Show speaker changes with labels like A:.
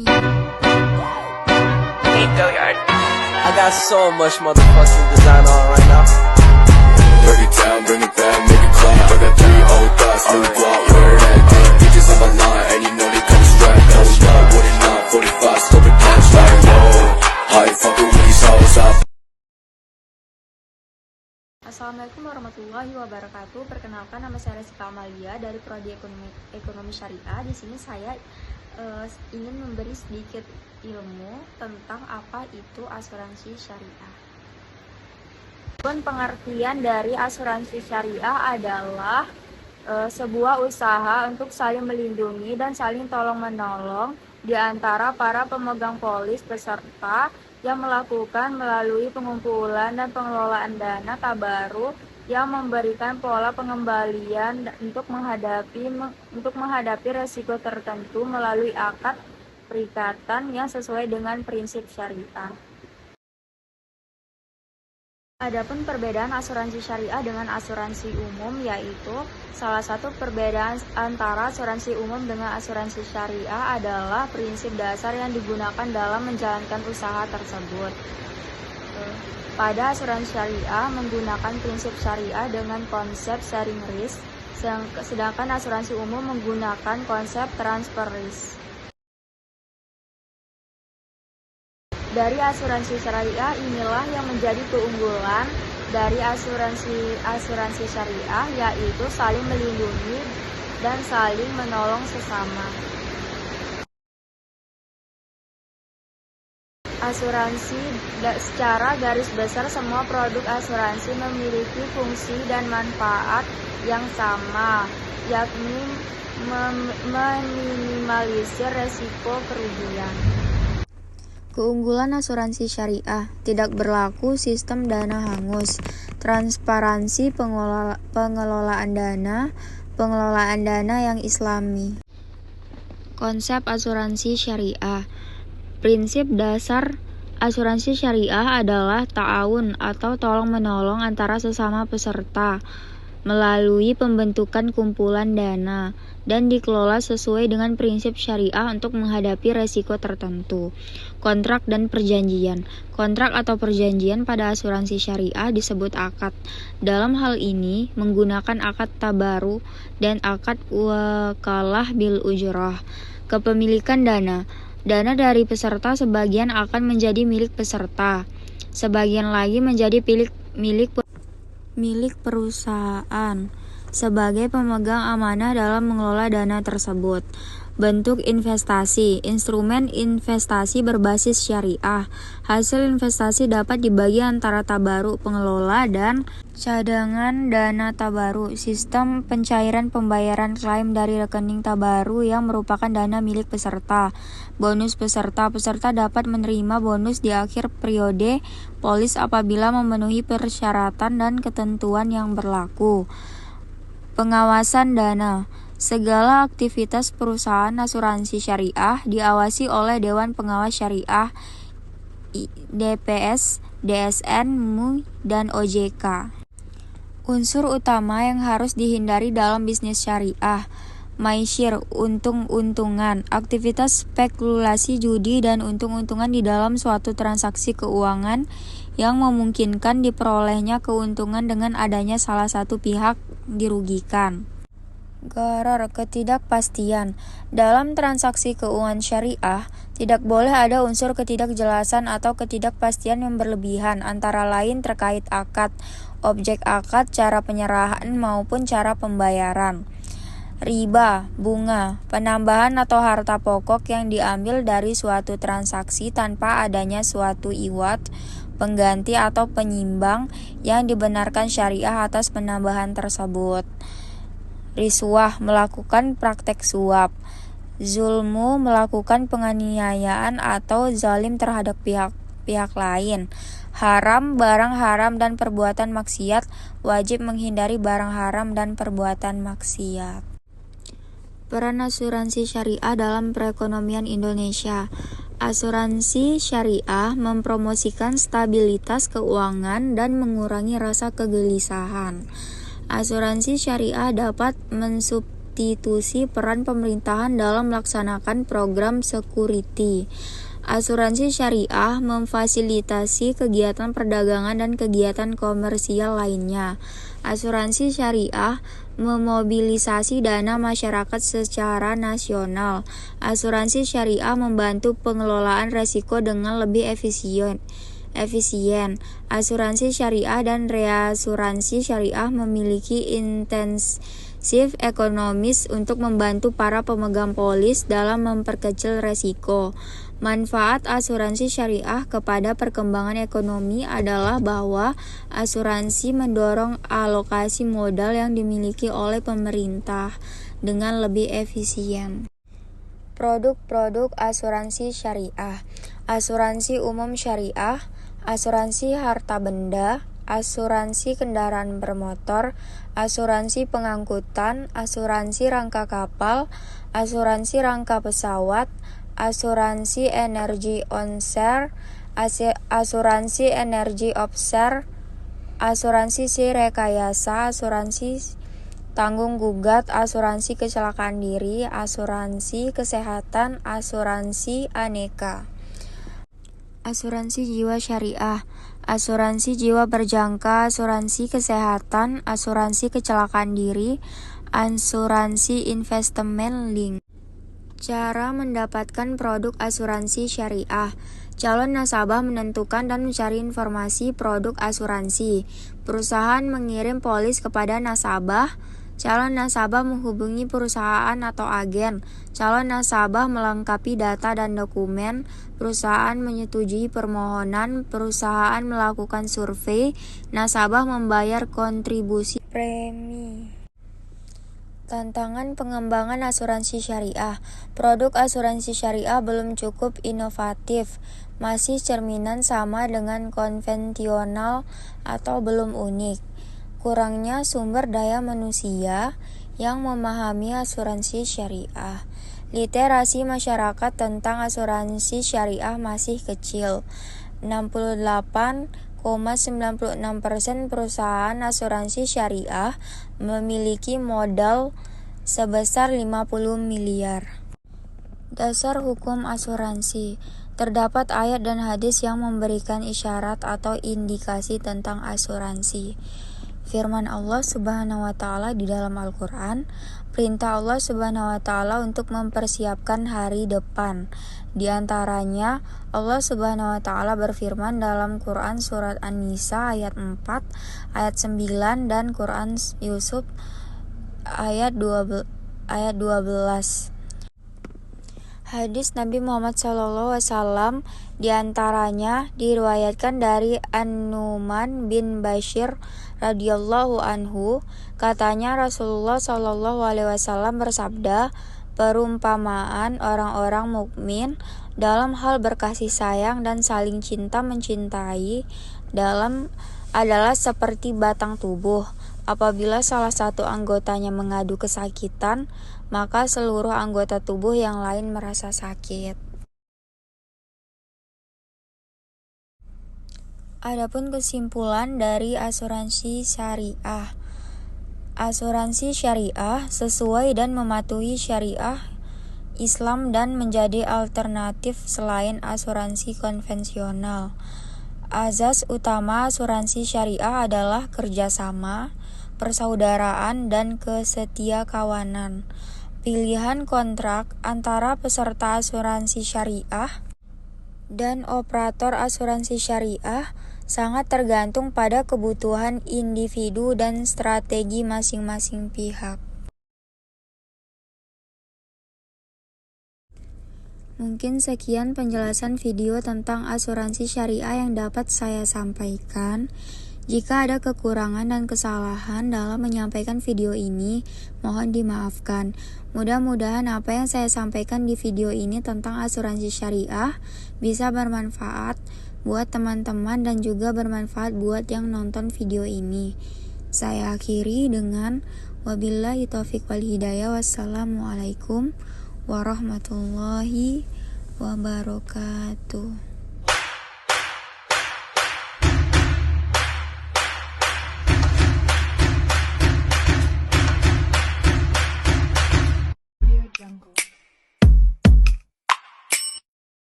A: I got so much motherfucking design on right now.
B: Break it down, bring it back, make it clap. I got 3 old thoughts, new guap, where that dick. Bitches on my line, and you know they come strapped. No stop, what it not, 45, stupid catch like whoa. How you fucking with these hoes up?
C: Assalamualaikum warahmatullahi wabarakatuh. Perkenalkan, nama saya Resika Amalia dari Prodi Ekonomi Syariah. Di sini saya ingin memberi sedikit ilmu tentang apa itu asuransi syariah. Pengertian dari asuransi syariah adalah sebuah usaha untuk saling melindungi dan saling tolong-menolong di antara para pemegang polis peserta yang melakukan melalui pengumpulan dan pengelolaan dana tabaruk yang memberikan pola pengembalian untuk menghadapi resiko tertentu melalui akad perikatan yang sesuai dengan prinsip syariah. Adapun perbedaan asuransi syariah dengan asuransi umum, yaitu salah satu perbedaan antara asuransi umum dengan asuransi syariah adalah prinsip dasar yang digunakan dalam menjalankan usaha tersebut. Pada asuransi syariah menggunakan prinsip syariah dengan konsep sharing risk, sedangkan asuransi umum menggunakan konsep transfer risk. Dari asuransi syariah inilah yang menjadi keunggulan dari asuransi syariah, yaitu saling melindungi dan saling menolong sesama. Asuransi secara garis besar semua produk asuransi memiliki fungsi dan manfaat yang sama, yakni meminimalisir resiko kerugian. Keunggulan asuransi syariah: tidak berlaku sistem dana hangus, transparansi pengelolaan dana yang islami. Konsep asuransi syariah. Prinsip dasar asuransi syariah adalah ta'awun atau tolong-menolong antara sesama peserta melalui pembentukan kumpulan dana dan dikelola sesuai dengan prinsip syariah untuk menghadapi resiko tertentu. Kontrak dan perjanjian. Kontrak atau perjanjian pada asuransi syariah disebut akad. Dalam hal ini menggunakan akad tabaruk dan akad wakalah bil ujrah. Kepemilikan dana. Dana dari peserta sebagian akan menjadi milik peserta, sebagian lagi menjadi milik perusahaan sebagai pemegang amanah dalam mengelola dana tersebut. Bentuk investasi. Instrumen investasi berbasis syariah. Hasil investasi dapat dibagi antara tabaruk pengelola dan cadangan dana tabaruk. Sistem pencairan pembayaran klaim dari rekening tabaruk yang merupakan dana milik peserta. Bonus peserta. Peserta dapat menerima bonus di akhir periode polis apabila memenuhi persyaratan dan ketentuan yang berlaku. Pengawasan dana. Segala aktivitas perusahaan asuransi syariah diawasi oleh Dewan Pengawas Syariah, DPS, DSN, MUI, dan OJK. Unsur utama yang harus dihindari dalam bisnis syariah: maisir, untung-untungan, aktivitas spekulasi, judi, dan untung-untungan di dalam suatu transaksi keuangan yang memungkinkan diperolehnya keuntungan dengan adanya salah satu pihak dirugikan. Gharar, ketidakpastian. Dalam transaksi keuangan syariah, tidak boleh ada unsur ketidakjelasan atau ketidakpastian yang berlebihan, antara lain terkait akad, objek akad, cara penyerahan maupun cara pembayaran. Riba, bunga, penambahan atau harta pokok yang diambil dari suatu transaksi tanpa adanya suatu iwad, pengganti atau penyimbang yang dibenarkan syariah atas penambahan tersebut. Riswah, melakukan praktek suap. Zulmu, melakukan penganiayaan atau zalim terhadap pihak lain. Haram, barang haram dan perbuatan maksiat. Wajib menghindari barang haram dan perbuatan maksiat. Peran asuransi syariah dalam perekonomian Indonesia. Asuransi syariah mempromosikan stabilitas keuangan dan mengurangi rasa kegelisahan. Asuransi syariah dapat mensubsidi substitusi peran pemerintahan dalam melaksanakan program security. Asuransi syariah memfasilitasi kegiatan perdagangan dan kegiatan komersial lainnya. Asuransi syariah memobilisasi dana masyarakat secara nasional. Asuransi syariah membantu pengelolaan risiko dengan lebih efisien. Asuransi syariah dan reasuransi syariah memiliki intensif ekonomis untuk membantu para pemegang polis dalam memperkecil risiko. Manfaat asuransi syariah kepada perkembangan ekonomi adalah bahwa asuransi mendorong alokasi modal yang dimiliki oleh pemerintah dengan lebih efisien. Produk-produk asuransi syariah: asuransi umum syariah, asuransi harta benda, asuransi kendaraan bermotor, asuransi pengangkutan, asuransi rangka kapal, asuransi rangka pesawat, asuransi energi onshore, asuransi energi offshore, asuransi rekayasa, asuransi tanggung gugat, asuransi kecelakaan diri, asuransi kesehatan, asuransi aneka. Asuransi jiwa syariah: asuransi jiwa berjangka, asuransi kesehatan, asuransi kecelakaan diri, asuransi investment link. Cara mendapatkan produk asuransi syariah: calon nasabah menentukan dan mencari informasi produk asuransi. Perusahaan mengirim polis kepada nasabah. Calon nasabah menghubungi perusahaan atau agen. Calon nasabah melengkapi data dan dokumen. Perusahaan menyetujui permohonan. Perusahaan melakukan survei. Nasabah membayar kontribusi premi. Tantangan pengembangan asuransi syariah: produk asuransi syariah belum cukup inovatif, masih cerminan sama dengan konvensional atau belum unik. Kurangnya sumber daya manusia yang memahami asuransi syariah. Literasi masyarakat tentang asuransi syariah masih kecil. 68,96% perusahaan asuransi syariah memiliki modal sebesar 50 miliar. Dasar hukum asuransi: terdapat ayat dan hadis yang memberikan isyarat atau indikasi tentang asuransi. Firman Allah Subhanahu wa taala di dalam Al-Qur'an, perintah Allah Subhanahu wa taala untuk mempersiapkan hari depan. Di antaranya, Allah Subhanahu wa taala berfirman dalam Quran surat An-Nisa ayat 4, ayat 9 dan Quran Yusuf ayat 12. Hadis Nabi Muhammad SAW di antaranya diriwayatkan dari An-Nu'man bin Bashir radhiyallahu anhu, katanya Rasulullah SAW bersabda, perumpamaan orang-orang mukmin dalam hal berkasih sayang dan saling cinta mencintai adalah seperti batang tubuh. Apabila salah satu anggotanya mengadu kesakitan, maka seluruh anggota tubuh yang lain merasa sakit. Adapun kesimpulan dari asuransi syariah: asuransi syariah sesuai dan mematuhi syariah Islam dan menjadi alternatif selain asuransi konvensional. Azas utama asuransi syariah adalah kerjasama, persaudaraan, dan kesetiakawanan. Pilihan kontrak antara peserta asuransi syariah dan operator asuransi syariah sangat tergantung pada kebutuhan individu dan strategi masing-masing pihak. Mungkin sekian penjelasan video tentang asuransi syariah yang dapat saya sampaikan. Jika ada kekurangan dan kesalahan dalam menyampaikan video ini, mohon dimaafkan. Mudah-mudahan apa yang saya sampaikan di video ini tentang asuransi syariah bisa bermanfaat buat teman-teman dan juga bermanfaat buat yang nonton video ini. Saya akhiri dengan wabillahi taufiq wal hidayah. Wassalamualaikum warahmatullahi wabarakatuh.